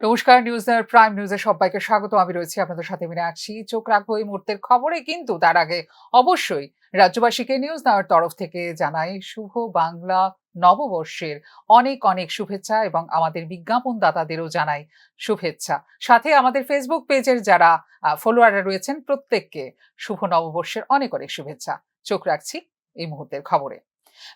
নমস্কার, নিউজের প্রাইম নিউজে সবাইকে স্বাগত। আমি রয়েছি আপনাদের সাথে মীনাক্ষী। চোখ রাখবো এই মুহূর্তের খবরে, কিন্তু তার আগে অবশ্যই রাজ্যবাসীকে নিউজ নেওয়ার তরফ থেকে জানাই শুভ বাংলা নববর্ষের অনেক অনেক শুভেচ্ছা এবং আমাদের বিজ্ঞাপনদাতাদেরও জানাই শুভেচ্ছা। সাথে আমাদের ফেসবুক পেজের যারা ফলোয়াররা রয়েছেন প্রত্যেককে শুভ নববর্ষের অনেক অনেক শুভেচ্ছা। চোখ রাখছি এই মুহূর্তের খবরে।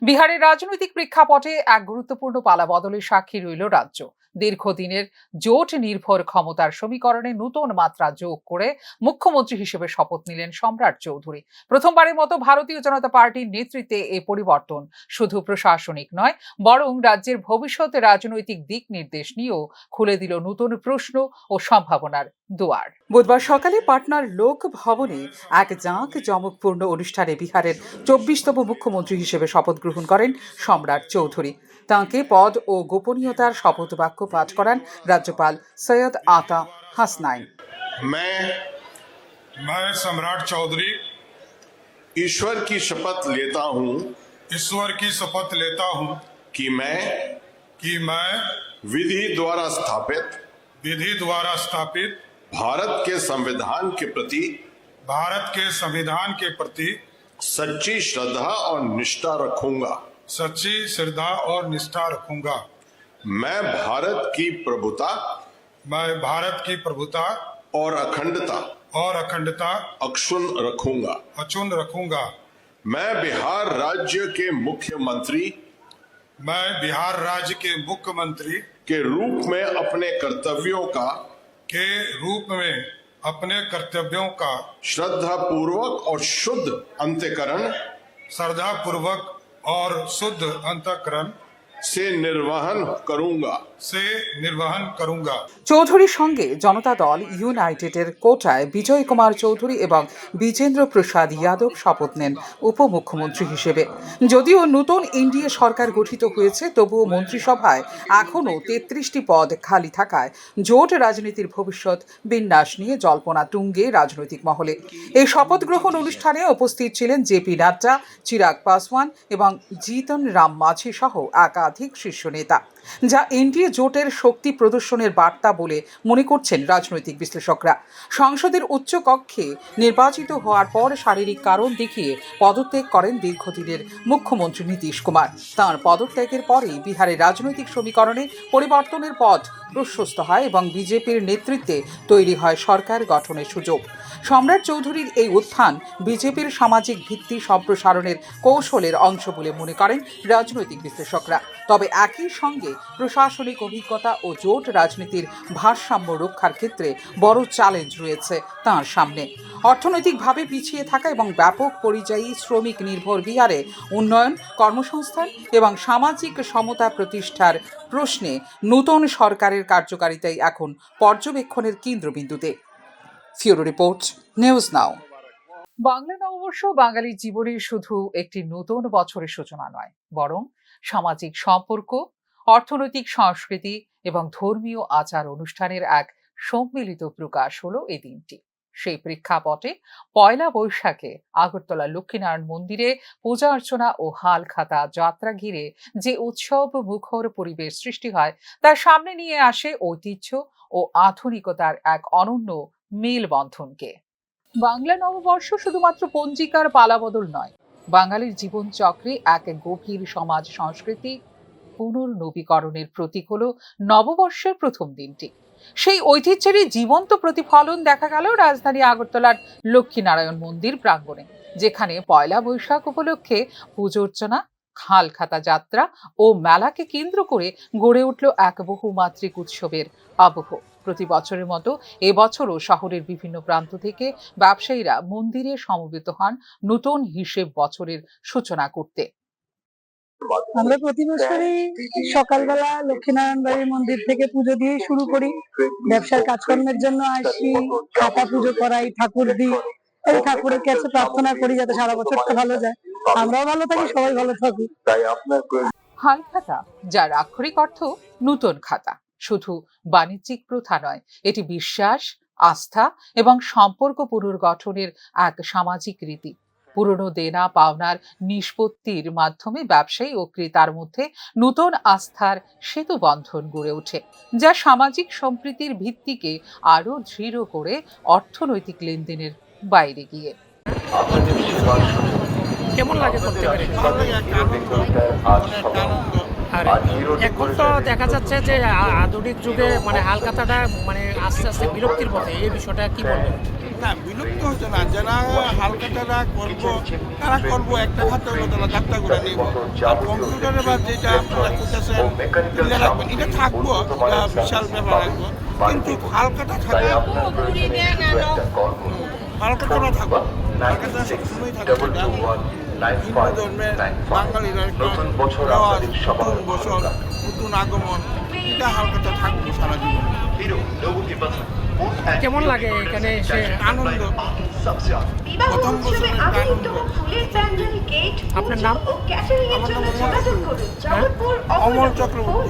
বিহারের রাজনৈতিক প্রেক্ষাপটে এক গুরুত্বপূর্ণ পালাবদলের সাক্ষী রইল রাজ্য। দীর্ঘদিনের জোট নির্ভর ক্ষমতার সমীকরণে নতুন মাত্রা যোগ করে মুখ্যমন্ত্রী হিসেবে শপথ নিলেন সম্রাট চৌধুরী। প্রথমবারের মতো ভারতীয় জনতা পার্টির নেতৃত্বে এই পরিবর্তন শুধু প্রশাসনিক নয়, বরং রাজ্যের ভবিষ্যৎ রাজনৈতিক দিক নির্দেশ নিয়েও খুলে দিল নতুন প্রশ্ন ও সম্ভাবনার দুয়ার। বুধবার সকালে পাটনার লোক ভবনে এক জাঁকজমকপূর্ণ অনুষ্ঠানে বিহারের 24তম মুখ্যমন্ত্রী হিসেবে শপথ গ্রহণ করেন সম্রাট চৌধুরী। তাঁকে পদ ও গোপনীয়তার শপথ বাক্য পাঠ করান রাজ্যপাল সৈয়দ আতা হাসনাইন। मैं सम्राट चौधरी ईश्वर की शपथ लेता हूं कि मैं विधि द्वारा स्थापित भारत के संविधान के प्रति सच्ची श्रद्धा और निष्ठा रखूंगा। मैं भारत की प्रभुता और अखंडता अक्षुण्ण रखूंगा। मैं बिहार राज्य के मुख्यमंत्री के रूप में अपने कर्तव्यों का श्रद्धा पूर्वक और शुद्ध अंतःकरण से निर्वहन करूंगा। চৌধুরীর সঙ্গে জনতা দল ইউনাইটেডের কোটায় বিজয় কুমার চৌধুরী এবং বিজেন্দ্র প্রসাদ যাদব শপথ নেন উপমুখ্যমন্ত্রী হিসেবে। যদিও নতুন এনডিএ সরকার গঠিত হয়েছে, তবুও মন্ত্রিসভায় এখনও 33টি পদ খালি থাকায় জোট রাজনীতির ভবিষ্যৎ বিন্যাস নিয়ে জল্পনা তুঙ্গে রাজনৈতিক মহলে। এই শপথ গ্রহণ অনুষ্ঠানে উপস্থিত ছিলেন জেপি নাড্ডা, চিরাগ পাসওয়ান এবং জিতন রাম মাঝি সহ একাধিক শীর্ষ নেতা, যা এনডিএ জোটের শক্তি প্রদর্শনের বার্তা বলে মনে করছেন রাজনৈতিক বিশ্লেষকরা। সংসদের উচ্চ কক্ষে নির্বাচিত হওয়ার পর শারীরিক কারণ দেখিয়ে পদত্যাগ করেন দীর্ঘদিনের মুখ্যমন্ত্রী নীতিশ কুমার। তাঁর পদত্যাগের পরেই বিহারের রাজনৈতিক সমীকরণে পরিবর্তনের পথ প্রশস্ত হয় এবং বিজেপির নেতৃত্বে তৈরি হয় সরকার গঠনের সুযোগ। সম্রাট চৌধুরীর এই উত্থান বিজেপির সামাজিক ভিত্তি সম্প্রসারণের কৌশলের অংশ বলে মনে করেন রাজনৈতিক বিশ্লেষকরা। তবে একই সঙ্গে প্রশাসনিক অভিজ্ঞতা ও জোট রাজনীতির ভারসাম্য রক্ষার ক্ষেত্রে বড় চ্যালেঞ্জ রয়েছে তাঁর সামনে। অর্থনৈতিকভাবে পিছিয়ে থাকা এবং ব্যাপক পরিযায়ী শ্রমিক নির্ভর বিহারে উন্নয়ন, কর্মসংস্থান এবং সামাজিক সমতা প্রতিষ্ঠার প্রশ্নে নতুন সরকারের কার্যকারিতাই এখন পর্যবেক্ষণের কেন্দ্রবিন্দুতে। ফিউরো রিপোর্ট, নিউজ নাও। বাংলা নববর্ষ বাঙালির জীবনের শুধু একটি নতুন বছরের সূচনা নয়, বরং সামাজিক সম্পর্ক, অর্থনৈতিক সংস্কৃতি এবং ধর্মীয় আচার অনুষ্ঠানের এক সম্মিলিত প্রকাশ হলো এই দিনটি। সেই প্রেক্ষাপটে পয়লা বৈশাখে আগরতলা লক্ষ্মীনারায়ণ মন্দিরে পূজা অর্চনা ও হালখাতা যাত্রা ঘিরে যে উৎসব মুখর পরিবেশ সৃষ্টি হয়, তার সামনে নিয়ে আসে ঐতিহ্য ও আধুনিকতার এক অনন্য মেলবন্ধনকে। বাংলা নববর্ষ শুধুমাত্র পঞ্জিকার পালাবদল নয়, বাঙালির জীবনচক্রে এক গভীর সমাজ সংস্কৃতি পুনর্নবীকরণের প্রতীক হলো নববর্ষের প্রথম দিনটি। সেই ঐতিহ্যেরই জীবন্ত প্রতিফলন দেখা গেল রাজধানী আগরতলার লক্ষ্মীনারায়ণ মন্দির প্রাঙ্গণে, যেখানে পয়লা বৈশাখ উপলক্ষে পুজোর্চনা, হালখাতা যাত্রা ও মেলাকে কেন্দ্র করে গড়ে উঠল এক বহুমাত্রিক উৎসবের আবহ। প্রতি বছরের মতো এবছরও শহরের বিভিন্ন প্রান্ত থেকে ব্যবসায়ীরা মন্দিরে সমবেত হন নতুন হিসেব বছরের সূচনা করতে। আমরা প্রতি বছরই সকালবেলা লক্ষ্মীনারায়ণ বাড়ির মন্দির থেকে পুজো দিয়ে শুরু করি। ব্যবসার কাজকর্মের জন্য আসি, খাতা পুজো করাই, ঠাকুর দিই, এই ঠাকুরের কাছে প্রার্থনা করি যাতে সারা বছরটা ভালো যায়, আমরাও ভালো থাকি, সবাই ভালো থাকুক। হালখাতা, যার আক্ষরিক অর্থ নতুন খাতা, শুধু বাণিজ্যিক প্রথা নয়, এটি বিশ্বাস, আস্থা এবং সম্পর্ক পুনর্গঠনের এক সামাজিক রীতি। পুরনো দেনা পাওনার নিষ্পত্তির মাধ্যমে ব্যবসায়ী ও ক্রেতার মধ্যে নতুন আস্থার সেতু বন্ধন গড়ে ওঠে, যা সামাজিক সম্প্রীতির ভিত্তিকে আরও দৃঢ় করে অর্থনৈতিক লেনদেনের বাইরে গিয়ে। কেমন লাগে করতে পারে? আর এখন তো দেখা যাচ্ছে যে আধুনিক যুগে মানে হালখাতাটা মানে আস্তে আস্তে বিলুপ্তির পথে, এই বিষয়টা কি বলবেন? না, বিলুপ্ত হচ্ছে না। যারা হালখাতাটা করবো তারা করবো, একটা খাতা হলো তারা যাত্রা করে নিব। আর কম্পিউটারে বা যেটা আপনারা করতেছেন তুলে রাখবেন, এটা থাকবো, এটা বিশাল ব্যাপার রাখবো, কিন্তু হালখাতা থাকবে, হালখাতাটা থাকবো, হালখাতা সবসময় থাকবে। হিন্দু ধর্মের বাঙালিরা একটা রেওয়াজ, নতুন বছর, নতুন আগমন, এটা হালখাতা থাকবে সারা জীবন। কেমন লাগে এখানে এসে? আনন্দ, প্রথম বছরের আনন্দ। আপনার নাম? অমল চক্রবর্তী।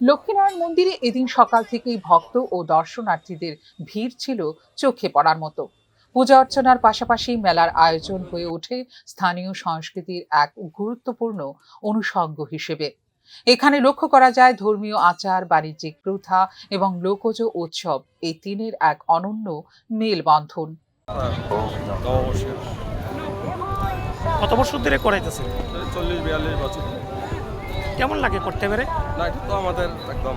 লক্ষ্মীনারায়ণ মন্দিরে এদিন সকাল থেকেই ভক্ত ও দর্শনার্থীদের ভিড় ছিল চোখে পড়ার মতো। পূজা অর্চনার পাশাপাশি মেলার আয়োজন হয়ে ওঠে স্থানীয় সংস্কৃতির এক গুরুত্বপূর্ণ অনুষঙ্গ হিসেবে। এখানে লক্ষ্য করা যায় ধর্মীয় আচার, বাণিজ্যিক প্রথা এবং লোকজ উৎসব এই তিনের এক অনন্য মেলবন্ধন। কত বছর ধরে করাইতেছেন? 40-42 বছর। কেমন লাগে করতে পেরে? না, এটা তো আমাদের একদম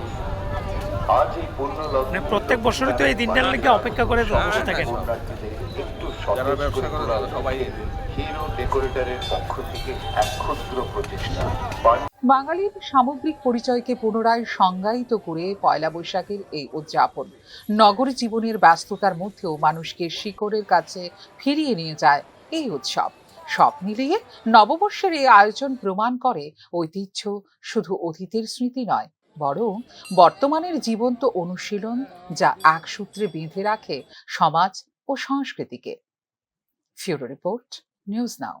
মানে প্রত্যেক বছরই তো এই দিনটার লেগে অপেক্ষা করে বসে থাকেন। যারা ব্যবসা করে তারা সবাই বাঙালির সামগ্রিক পরিচয়কে পুনরায় সংজ্ঞায়িত করে পয়লা বৈশাখের এই উদযাপন নগর জীবনের ব্যস্ততার মধ্যেও মানুষকে শিকড়ের কাছে ফিরিয়ে নিয়ে যায় এই উৎসব। সব মিলিয়ে নববর্ষের এই আয়োজন প্রমাণ করে ঐতিহ্য শুধু অতীতের স্মৃতি নয়, বরং বর্তমানের জীবন্ত অনুশীলন, যা এক সূত্রে বেঁধে রাখে সমাজ ও সংস্কৃতিকে। ফিউরো রিপোর্ট, নিউজ নাও।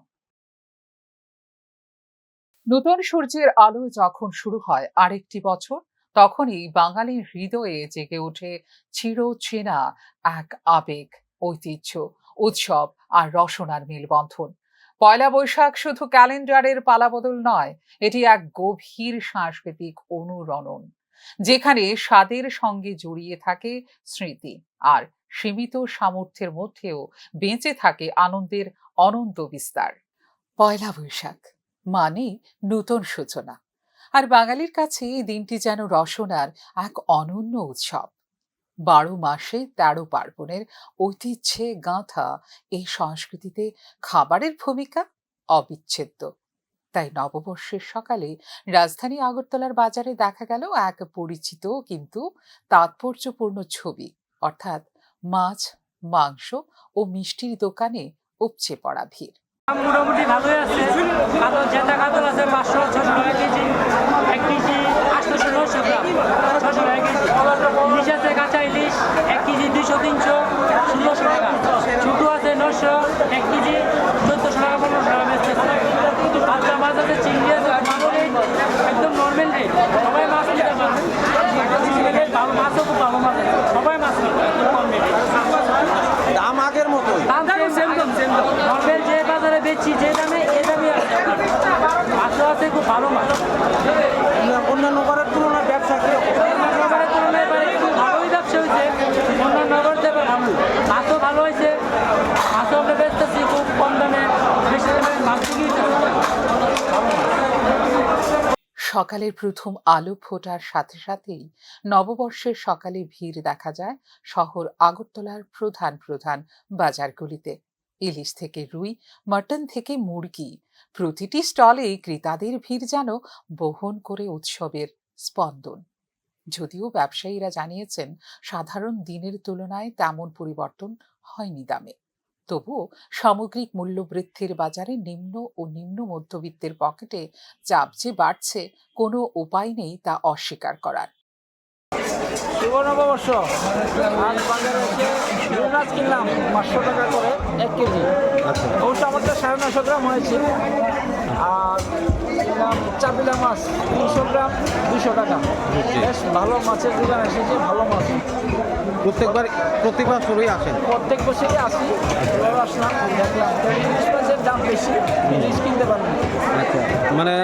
নতুন সূর্যের আলো যখন শুরু হয় আরেকটি বছর, তখনই বাঙালির হৃদয়ে জেগে ওঠে চিরচেনা এক আবেগ, ঐতিহ্য, উৎসব আর রসনার মেলবন্ধন। পয়লা বৈশাখ শুধু ক্যালেন্ডারের পালাবদল নয়, এটি এক গভীর সাংস্কৃতিক অনুরণন, যেখানে স্বাদের সঙ্গে জড়িয়ে থাকে স্মৃতি, আর সীমিত সামর্থ্যের মধ্যেও বেঁচে থাকে আনন্দের অনন্ত বিস্তার। পয়লা বৈশাখ মানে নতুন সূচনা, আর বাঙালির কাছে এই দিনটি যেন রসনার এক অনন্য উৎসব। 12 মাসে 13 পার্বণের ঐতিহ্যে গাঁথা এই সংস্কৃতিতে খাবারের ভূমিকা অবিচ্ছেদ্য। তাই নববর্ষের সকালে রাজধানী আগরতলার বাজারে দেখা গেল এক পরিচিত কিন্তু তাৎপর্যপূর্ণ ছবি, অর্থাৎ মাছ, মাংস ও মিষ্টির দোকানে উপচে পড়া ভিড়। মোটামুটি ভালোই আছে। কাতল, জেতা কাতল আছে 500-600 টাকা কেজি, 1 কেজি 800-900 গ্রাম, 600 টাকা কেজি। ইলিশ আছে, কাঁচা ইলিশ 1 কেজি 200-300, 1600 টাকা। ছোটো আছে 900, 1 কেজি 1400 টাকা, 1500 টাকা বেচতেছে। পাঁচটা মাছ আছে, চিংড়ি আছে, ভালো রেট, একদম নর্মাল রেট। সবাই মাছ নিতে পারবে, ভালো মাছও খুব ভালো মাছ আছে, সবাই মাছ নিতে একদম কম রেটে। দাম আগের মতোই, দাম সেম নর্মাল যে বাজারে বেচি যে দামে এ দামে আছে। মাছও আছে খুব ভালো মাছ। অন্যান্য করার তুলনায় ব্যবসা নগরের তুলনায় এবার একটু ভালোই ব্যবসা হয়েছে, অন্য নগর থেকে ভালো। মাছও ভালো হয়েছে, মাছও আমরা বেচতেছি খুব কম দামে, বেশি দামে মাছ বিক্রি করতেছি। সকালের প্রথম আলো ফোটার সাথে সাথেই নববর্ষের সকালে ভিড় দেখা যায় শহর আগরতলার প্রধান প্রধান বাজারগুলিতে। ইলিশ থেকে রুই, মটন থেকে মুরগি, প্রতিটি স্টলে ক্রেতাদের ভিড় যেন বহন করে উৎসবের স্পন্দন। যদিও ব্যবসায়ীরা জানিয়েছেন সাধারণ দিনের তুলনায় তেমন পরিবর্তন হয়নি দামে, তবুও সামগ্রিক মূল্যবৃদ্ধির বাজারে নিম্ন ও নিম্ন মধ্যবিত্তের পকেটে চাপ যে বাড়ছে, কোনো উপায় নেই তা অস্বীকার করার। শুভ নববর্ষ। আজ বাজারে এসে মাছ কিনলাম 500 টাকা করে 1 কেজি। অবশ্য আমাদের 950 গ্রাম হয়েছে। আর কিনলাম চাপিলা মাছ 300 গ্রাম 200 টাকা। বেশ ভালো মাছের দোকান এসেছে, ভালো মাছ। প্রত্যেক বছরই আসেন? প্রত্যেক বছরই আসি, এবারও আসলাম, দেখলাম ইলিশ মাছের দাম বেশি, ইলিশ কিনতে পারলাম না। আচ্ছা, মানে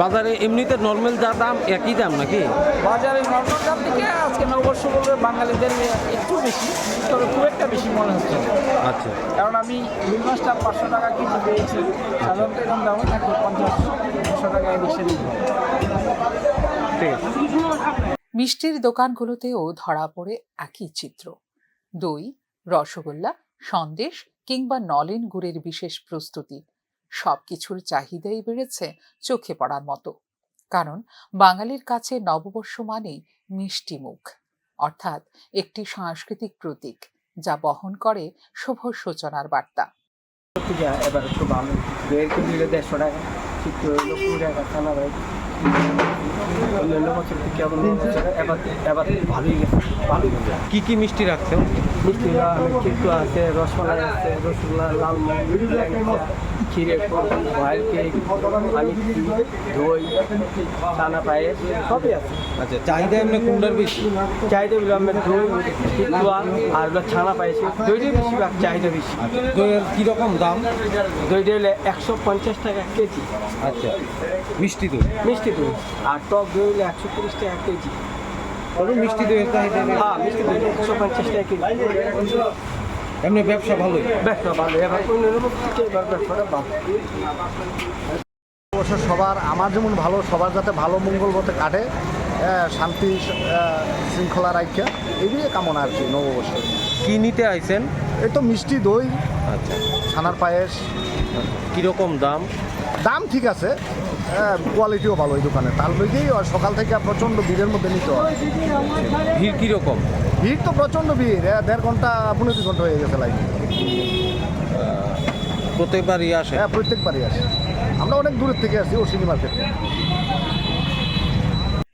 বাজারে এমনিতে নর্মাল যা দাম একই দাম নাকি? বাজারে নর্মাল দাম থেকে আজকে নববর্ষ বলবে বাঙালিদের একটু বেশি, তবে খুব একটা বেশি মনে হচ্ছে না। আচ্ছা, কারণ আমি ইলিশ মাছটা 500 টাকা কেজি পেয়েছি, সাধারণত এরকম দামে থাকে 50-100 টাকা ইলিশের দাম। ঠিক আছে। মিষ্টির দোকানগুলোতেও ধরা পড়ে একই চিত্র। দই, রসগোল্লা, সন্দেশ কিংবা নলেন গুড়ের বিশেষ প্রস্তুতি, সবকিছুর চাহিদাই বেড়েছে চোখে পড়ার মতো। কারণ বাঙালির কাছে নববর্ষ মানেই মিষ্টি মুখ, অর্থাৎ একটি সাংস্কৃতিক প্রতীক যা বহন করে শুভ সূচনার বার্তা। এবার একটু ভালো, 1.5 কেজি 150 টাকা, চিত্র হইলো 20 টাকা, খানা ভাই অন্যান্য বছর থেকে এবার ভালোই গেছে, ভালোই গেছে। কি কি মিষ্টি রাখছেন? মিষ্টি আমি চিত্র আছে, রসমালাই আছে, রসগোল্লা, লালমোহন, ক্ষীরের ভয়েল কেক, মিষ্টি, দই, চানা পায়েস সবই আছে। আচ্ছা, চাহিদা এমনি কোনটার বেশি? চাহিদা হলো আমরা দই, চিত্রা আর হলো ছানা পায়েস, দইটাই বেশিরভাগ চাহিদা বেশি। দইয়ের কীরকম দাম? দইটা হলে 150 টাকা কেজি। আচ্ছা, মিষ্টি দই? মিষ্টি দই। আর টক দই হলে 130 টাকা কেজি। তবে মিষ্টি দইয়ের চাহিদা হ্যাঁ, মিষ্টি দই 150 টাকা কেজি। এমনি ব্যবসা ভালোই? ব্যবসা ভালো, এবার অন্যের মধ্যে থেকে এবার ব্যবসাটা ভালো। অবশ্য সবার, আমার যেমন ভালো, সবার যাতে ভালো মঙ্গল মতে কাটে, শান্তি শৃঙ্খলা রাখা, এগুলি কামনা আর কি নববর্ষে। কি নিতে আইছেন? এই তো মিষ্টি দই, আচ্ছা, ছানার পায়েস। কীরকম দাম? দাম ঠিক আছে, কোয়ালিটিও ভালো এই দোকানে। তার মধ্যেই সকাল থেকে প্রচণ্ড ভিড়ের মধ্যে নিতে হয়। ভিড় কীরকম? ভিড় তো প্রচণ্ড ভিড়, 1.5 ঘন্টা 15 ঘন্টা হয়ে গেছে লাইনে। প্রত্যেকবারই আসে? হ্যাঁ, প্রত্যেকবারই আসে। আমরা অনেক দূরের থেকে আসি, অশ্বিনী মার্কেট।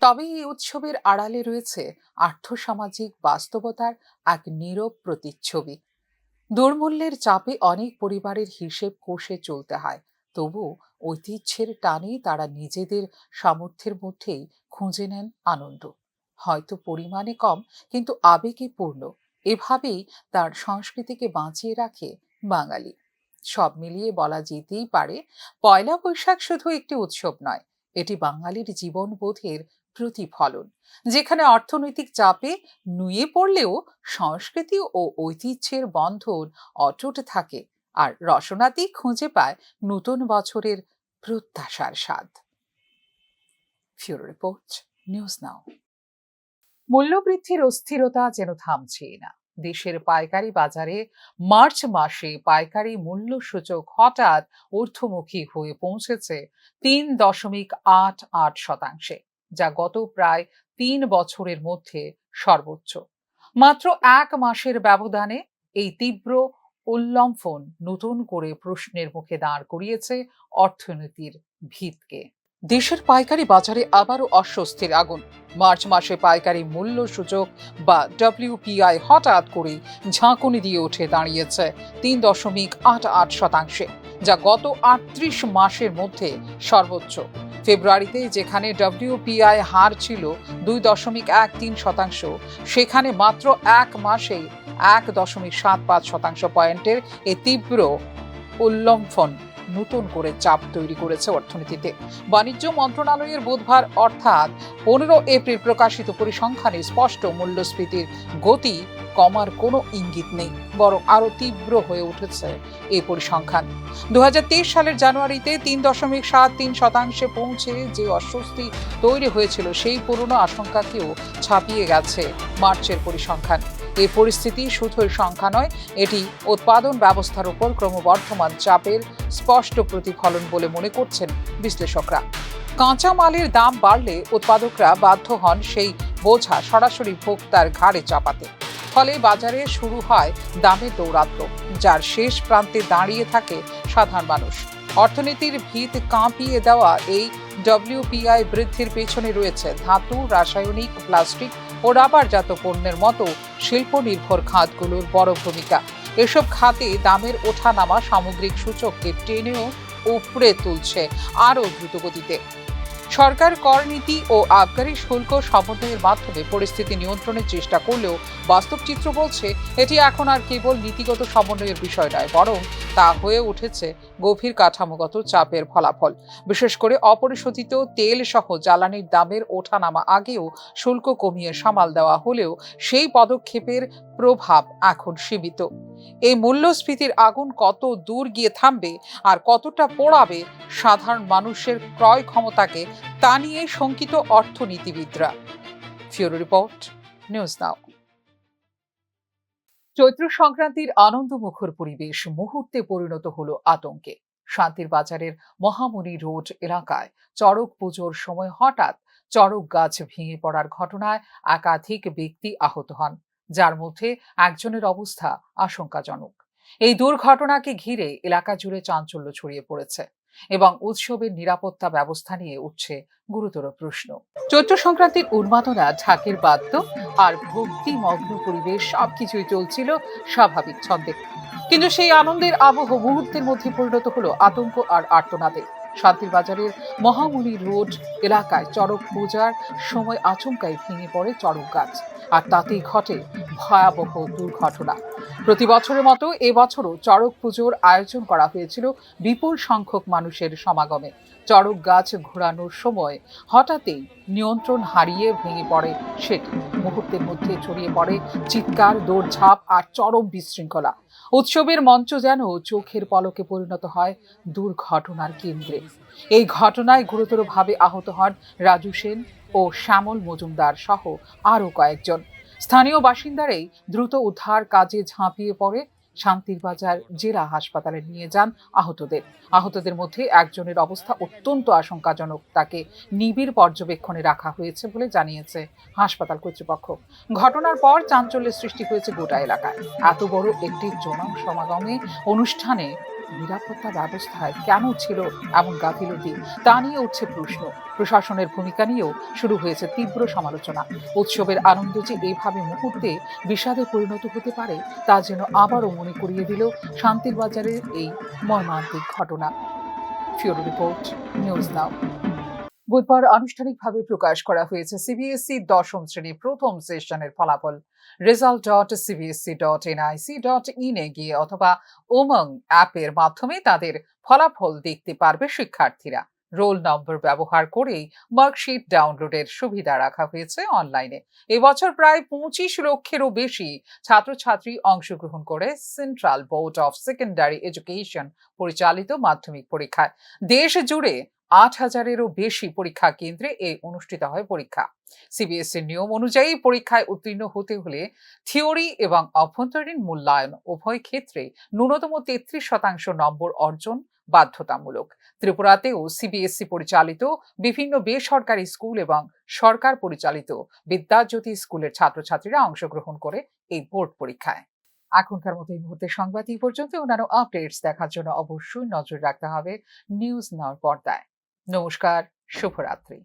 তবে এই উৎসবের আড়ালে রয়েছে আর্থসামাজিক বাস্তবতার এক নীরব প্রতিচ্ছবি। দূরমূল্যের চাপে অনেক পরিবারের হিসেব কষে চলতে হয়, তবু ঐতিহ্যের টানে তারা নিজেদের সামর্থ্যের মধ্যেই খুঁজে নেন আনন্দ। হয়তো পরিমাণে কম, কিন্তু আবেগে পূর্ণ। এভাবেই তার সংস্কৃতিকে বাঁচিয়ে রাখে বাঙালি। সব মিলিয়ে বলা যেতেই পারে, পয়লা বৈশাখ শুধু একটি উৎসব নয়, এটি বাঙালির জীবনবোধের প্রতিফলন, যেখানে অর্থনৈতিক চাপে নুয়ে পড়লেও সংস্কৃতি ও ঐতিহ্যের বন্ধন অটুট থাকে, আর রসনাতেই খুঁজে পায় নতুন বছরের প্রত্যাশার স্বাদ। ফিউরো রিপোর্ট, নিউজ নাও। মূল্যবৃদ্ধির অস্থিরতা যেন থামছেই না। দেশের পাইকারি বাজারে মার্চ মাসে পাইকারি মূল্য সূচক হঠাৎ ঊর্ধ্বমুখী হয়ে পৌঁছেছে 3.88%, যা গত প্রায় 3 বছরের মধ্যে সর্বোচ্চ। মাত্র 1 মাসের ব্যবধানে এই তীব্র উল্লম্ফন নতুন করে প্রশ্নের মুখে দাঁড় করিয়েছে অর্থনীতির ভিতকে। দেশের পাইকারি বাজারে আবারও অস্বস্তির আগুন। মার্চ মাসে পাইকারি মূল্য সূচক বা WPI হঠাৎ করে ঝাঁকুনি দিয়ে উঠে দাঁড়িয়েছে 3.88%, যা গত 38 মাসের মধ্যে সর্বোচ্চ। ফেব্রুয়ারিতে যেখানে WPI হার ছিল 2.13%, সেখানে মাত্র 1 মাসেই 1.75% পয়েন্টের এই তীব্র উল্লম্ফন নতুন করে চাপ তৈরি করেছে অর্থনীতিতে। বাণিজ্য মন্ত্রণালয়ের বুধবার অর্থাৎ 15 এপ্রিল প্রকাশিত পরিসংখ্যানে স্পষ্ট মূল্যস্ফীতির গতি কমার কোনো ইঙ্গিত নেই, বরং আরো তীব্র হয়ে উঠেছে এই পরিসংখ্যান। 2023 সালের জানুয়ারিতে 3.73% পৌঁছে যে অস্বস্তি তৈরি হয়েছিল, সেই পুরনো আশঙ্কাকেও ছাপিয়ে গেছে মার্চের পরিসংখ্যান। এই পরিস্থিতি শুধুই সংখ্যা নয়, এটি উৎপাদন ব্যবস্থার উপর ক্রমবর্ধমান চাপের স্পষ্ট প্রতিফলন বলে মনে করছেন বিশ্লেষকরা। কাঁচামালের দাম বাড়লে উৎপাদকরা বাধ্য হন সেই বোঝা সরাসরি ভোক্তার ঘাড়ে চাপাতে। ফলে বাজারে শুরু হয় দামের দৌরাত্ম্য, যার শেষ প্রান্তে দাঁড়িয়ে থাকে সাধারণ মানুষ। অর্থনীতির ভিত কাঁপিয়ে দেওয়া এই WPI বৃদ্ধির পেছনে রয়েছে ধাতু, রাসায়নিক, প্লাস্টিক ও রাবারজাত পণ্যের মতো শিল্প নির্ভর খাতগুলোর বড় ভূমিকা। এসব খাতে দামের ওঠানামা সামগ্রিক সূচককে টেনেও উপড়ে তুলছে আরও দ্রুতগতিতে। সরকার কর নীতি ও আবগারি শুল্ক সমন্বয়ের মাধ্যমে পরিস্থিতি নিয়ন্ত্রণের চেষ্টা করলেও বাস্তব চিত্র বলছে এটি এখন আর কেবল নীতিগত সমন্বয়ের বিষয় নয়, বরং তা হয়ে উঠেছে গভীর কাঠামোগত চাপের ফলাফল। বিশেষ করে অপরিশোধিত তেল সহ জ্বালানির দামের ওঠানামা আগেও শুল্ক কমিয়ে সামাল দেওয়া হলেও সেই পদক্ষেপের প্রভাব এখন সীমিত। এই মূল্যস্ফীতির আগুন কত দূর গিয়ে থামবে আর কতটা পোড়াবে সাধারণ মানুষের ক্রয় ক্ষমতাকে, তা নিয়ে শঙ্কিত অর্থনীতিবিদরা। ফিউরো রিপোর্ট, নিউজ নাও। চৈত্র সংক্রান্তির আনন্দমুখর পরিবেশ মুহূর্তে পরিণত হলো আতঙ্কে। শান্তির বাজারের মহামণি রোড এলাকায় চড়ক পুজোর সময় হঠাৎ চড়ক গাছ ভেঙে পড়ার ঘটনায় একাধিক ব্যক্তি আহত হন, যার মধ্যে একজনের অবস্থা আশঙ্কাজনক। এই দুর্ঘটনাকে ঘিরে এলাকা জুড়ে চাঞ্চল্য ছড়িয়ে পড়েছে এবং উৎসবের নিরাপত্তা ব্যবস্থা নিয়ে উঠছে গুরুতর প্রশ্ন। চৈত্র সংক্রান্তির উন্মাদনা, ঢাকের বাদ্য আর ভক্তিমগ্ন পরিবেশ সবকিছুই চলছিল স্বাভাবিক ছন্দে, কিন্তু সেই আনন্দের আবহ মুহূর্তের মধ্যে পরিণত হলো আতঙ্ক আর আর্তনাদে। শান্তির বাজারের মহামণি রোড এলাকায় চড়ক পূজার সময় আচমকাই ভেঙে পড়ে চড়ক গাছ, আর তাতেই ঘটে ভয়াবহ দুর্ঘটনা। প্রতি বছরের মতো এবছরও চড়ক পুজোর আয়োজন করা হয়েছিল বিপুল সংখ্যক মানুষের সমাগমে। চড়ক গাছ ঘোরানোর সময় হঠাৎই নিয়ন্ত্রণ হারিয়ে ভেঙে পড়ে সেটি। মুহূর্তের মধ্যে ছড়িয়ে পড়ে চিৎকার, দৌড়ঝাঁপ আর চরম বিশৃঙ্খলা। উৎসবের মঞ্চ যেন চোখের পলকে পরিণত হয় দুর্ঘটনার কেন্দ্রে। এই ঘটনায় গুরুতরভাবে আহত হন রাজু সেন ও শ্যামল মজুমদার সহ আরও কয়েকজন। স্থানীয় বাসিন্দারাই দ্রুত উদ্ধার কাজে ঝাঁপিয়ে পড়ে শান্তির বাজার জেলা হাসপাতালে নিয়ে যান আহতদের মধ্যে একজনের অবস্থা অত্যন্ত আশঙ্কাজনক। তাকে নিবিড় পর্যবেক্ষণে রাখা হয়েছে বলে জানিয়েছে হাসপাতাল কর্তৃপক্ষ। ঘটনার পর চাঞ্চল্যের সৃষ্টি হয়েছে গোটা এলাকায়। এত বড় একটি জনসমাগমে অনুষ্ঠানে নিরাপত্তা ব্যবস্থায় কেন ছিল এমন গাফিলতি, তা নিয়ে উঠছে প্রশ্ন। প্রশাসনের ভূমিকা নিয়েও শুরু হয়েছে তীব্র সমালোচনা। উৎসবের আনন্দ যে এইভাবে মুহূর্তে বিষাদে পরিণত হতে পারে তা যেন আবারও মনে করিয়ে দিল শান্তির বাজারের এই মর্মান্তিক ঘটনা। ফিউরো রিপোর্ট, নিউজ নাও। বুধবার আনুষ্ঠানিকভাবে প্রকাশ করা হয়েছে সিবিএসই দশম শ্রেণী প্রথম সেশনের ফলাফল। result.cbsc.nic.in এ গিয়ে অথবা উমং অ্যাপের মাধ্যমে তাদের ফলাফল দেখতে পারবে শিক্ষার্থীরা। রোল নম্বর ব্যবহার করেই মার্কশিট ডাউনলোডের সুবিধা রাখা হয়েছে অনলাইনে। এবছর প্রায় 25 লক্ষেরও বেশি ছাত্রছাত্রী অংশগ্রহণ করে central board of secondary education পরিচালিত মাধ্যমিক পরীক্ষায়। দেশ জুড়ে 8,000-এরও বেশি পরীক্ষা কেন্দ্রে অনুষ্ঠিত হয় পরীক্ষা। সিবিএসইর নিয়ম অনুযায়ী পরীক্ষায় উত্তীর্ণ হতে হলে থিওরি এবং অভ্যন্তরীণ মূল্যায়ন উভয় ক্ষেত্রে ন্যূনতম 33% নম্বর অর্জন বাধ্যতামূলক। ত্রিপুরাতেও সিবিএসই পরিচালিত বিভিন্ন বেসরকারি স্কুল এবং সরকার পরিচালিত বিদ্যাজ্যোতি স্কুলের ছাত্রছাত্রীরা অংশগ্রহণ করে এই বোর্ড পরীক্ষায়। এখনকার মতো এই মুহূর্তে সংবাদ এই পর্যন্ত। অন্যান্য আপডেটস দেখার জন্য অবশ্যই নজর রাখতে হবে নিউজ নাওর পর্দায়। নমস্কার, শুভরাত্রি।